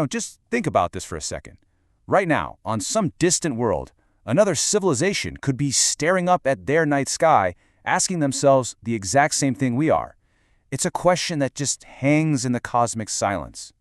Just think about this for a second. Right now, on some distant world, another civilization could be staring up at their night sky, asking themselves the exact same thing we are. It's a question that just hangs in the cosmic silence.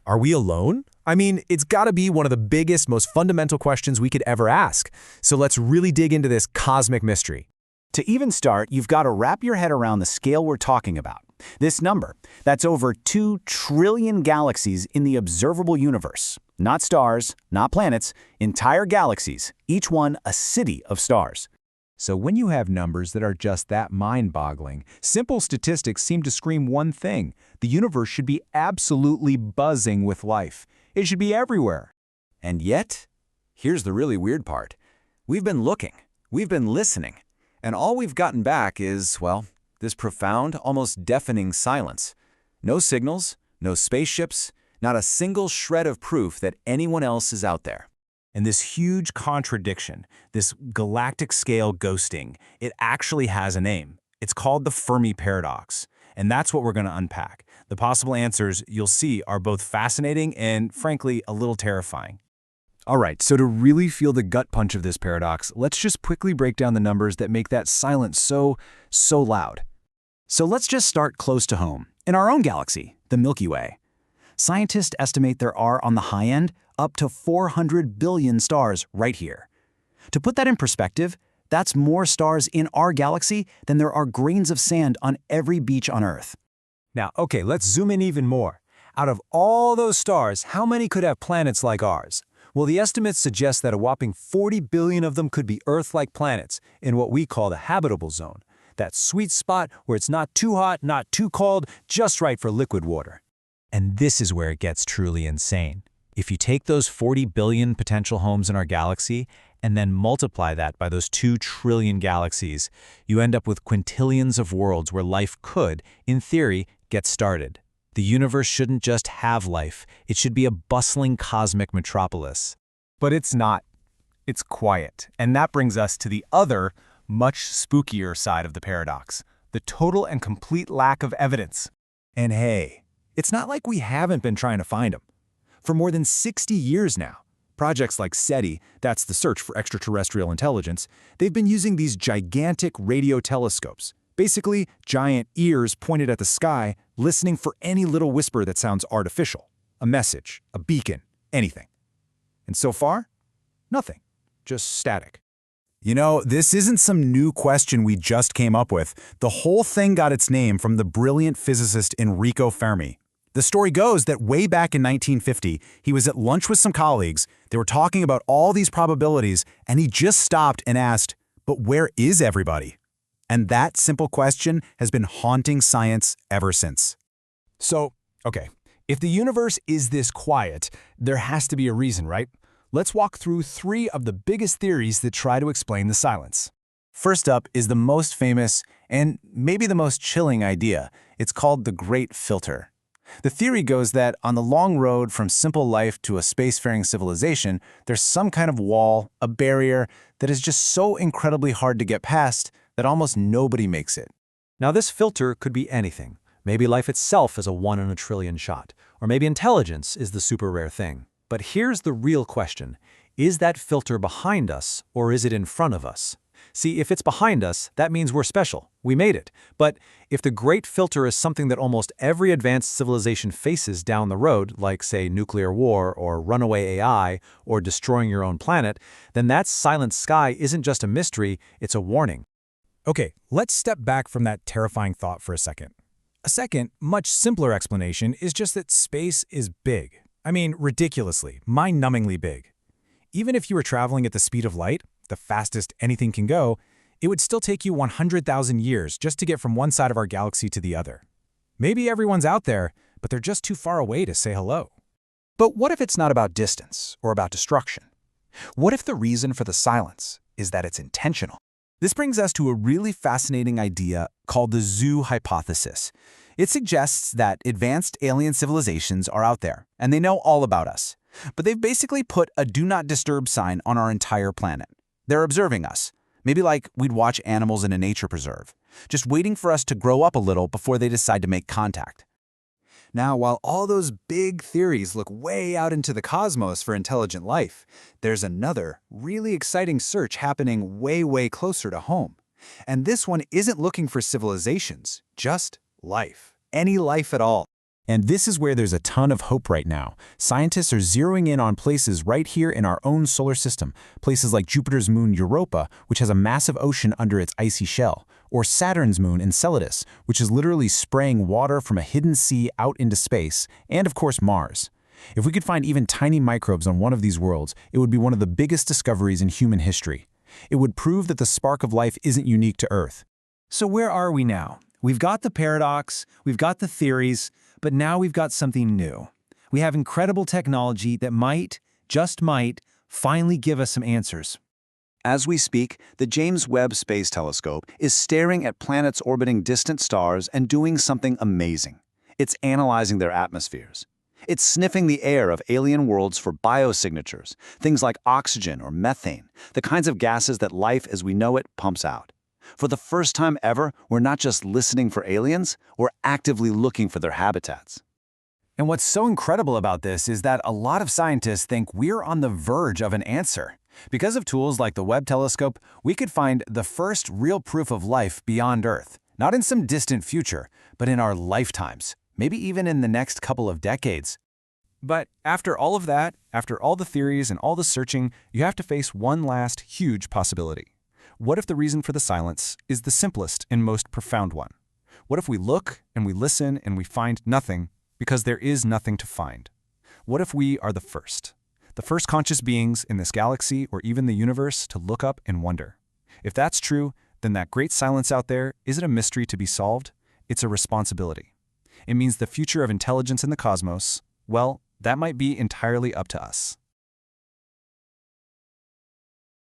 Are we alone? I mean, it's got to be one of the biggest, most fundamental questions we could ever ask. So let's really dig into this cosmic mystery. To even start, you've got to wrap your head around the scale we're talking about. This number, that's over 2 trillion galaxies in the observable universe. Not stars, not planets, entire galaxies, each one a city of stars. So when you have numbers that are just that mind-boggling, simple statistics seem to scream one thing: the universe should be absolutely buzzing with life. It should be everywhere. And yet, here's the really weird part. We've been looking, we've been listening, and all we've gotten back is, well, this profound, almost deafening silence. No signals, no spaceships, not a single shred of proof that anyone else is out there. And this huge contradiction, this galactic scale ghosting, it actually has a name. It's called the Fermi Paradox. And that's what we're going to unpack. The possible answers you'll see are both fascinating and, frankly, a little terrifying. All right, so to really feel the gut punch of this paradox, let's just quickly break down the numbers that make that silence so loud. So let's just start close to home, in our own galaxy, the Milky Way. Scientists estimate there are, on the high end, up to 400 billion stars right here. To put that in perspective, that's more stars in our galaxy than there are grains of sand on every beach on Earth. Now, okay, let's zoom in even more. Out of all those stars, how many could have planets like ours? Well, the estimates suggest that a whopping 40 billion of them could be Earth-like planets in what we call the habitable zone. That sweet spot where it's not too hot, not too cold, just right for liquid water. And this is where it gets truly insane. If you take those 40 billion potential homes in our galaxy and then multiply that by those 2 trillion galaxies, you end up with quintillions of worlds where life could, in theory, get started. The universe shouldn't just have life, it should be a bustling cosmic metropolis. But it's not. It's quiet. And that brings us to the other, much spookier side of the paradox: the total and complete lack of evidence. And hey, it's not like we haven't been trying to find them. For more than 60 years now, projects like SETI, that's the search for extraterrestrial intelligence, they've been using these gigantic radio telescopes, basically giant ears pointed at the sky, listening for any little whisper that sounds artificial, a message, a beacon, anything. And so far, nothing, just static. You know, this isn't some new question we just came up with. The whole thing got its name from the brilliant physicist Enrico Fermi. The story goes that way back in 1950, he was at lunch with some colleagues, they were talking about all these probabilities, and he just stopped and asked, "But where is everybody?" And that simple question has been haunting science ever since. So, okay, if the universe is this quiet, there has to be a reason, right? Let's walk through 3 of the biggest theories that try to explain the silence. First up is the most famous and maybe the most chilling idea. It's called the Great Filter. The theory goes that on the long road from simple life to a spacefaring civilization, there's some kind of wall, a barrier, that is just so incredibly hard to get past that almost nobody makes it. Now, this filter could be anything. Maybe life itself is a 1 in a trillion shot, or maybe intelligence is the super rare thing. But here's the real question. Is that filter behind us, or is it in front of us? See, if it's behind us, that means we're special. We made it. But if the Great Filter is something that almost every advanced civilization faces down the road, like, say, nuclear war or runaway AI or destroying your own planet, then that silent sky isn't just a mystery, it's a warning. Okay, let's step back from that terrifying thought for a second. A second, much simpler explanation is just that space is big. I mean, ridiculously, mind-numbingly big. Even if you were traveling at the speed of light, the fastest anything can go, it would still take you 100,000 years just to get from one side of our galaxy to the other. Maybe everyone's out there, but they're just too far away to say hello. But what if it's not about distance or about destruction? What if the reason for the silence is that it's intentional? This brings us to a really fascinating idea called the zoo hypothesis. It suggests that advanced alien civilizations are out there, and they know all about us. But they've basically put a do not disturb sign on our entire planet. They're observing us, maybe like we'd watch animals in a nature preserve, just waiting for us to grow up a little before they decide to make contact. Now, while all those big theories look way out into the cosmos for intelligent life, there's another really exciting search happening way closer to home. And this one isn't looking for civilizations, just life. Any life at all. And this is where there's a ton of hope right now. Scientists are zeroing in on places right here in our own solar system, places like Jupiter's moon Europa, which has a massive ocean under its icy shell, or Saturn's moon Enceladus, which is literally spraying water from a hidden sea out into space, and of course Mars. If we could find even tiny microbes on one of these worlds, it would be one of the biggest discoveries in human history. It would prove that the spark of life isn't unique to Earth. So where are we now? We've got the paradox, we've got the theories, but now we've got something new. We have incredible technology that might, just might, finally give us some answers. As we speak, the James Webb Space Telescope is staring at planets orbiting distant stars and doing something amazing. It's analyzing their atmospheres. It's sniffing the air of alien worlds for biosignatures, things like oxygen or methane, the kinds of gases that life as we know it pumps out. For the first time ever, we're not just listening for aliens, we're actively looking for their habitats. And what's so incredible about this is that a lot of scientists think we're on the verge of an answer. Because of tools like the Webb telescope, we could find the first real proof of life beyond Earth, not in some distant future, but in our lifetimes, maybe even in the next couple of decades. But after all of that, after all the theories and all the searching, you have to face one last huge possibility. What if the reason for the silence is the simplest and most profound one? What if we look and we listen and we find nothing because there is nothing to find? What if we are the first conscious beings in this galaxy or even the universe to look up and wonder? If that's true, then that great silence out there isn't a mystery to be solved, it's a responsibility. It means the future of intelligence in the cosmos, well, that might be entirely up to us.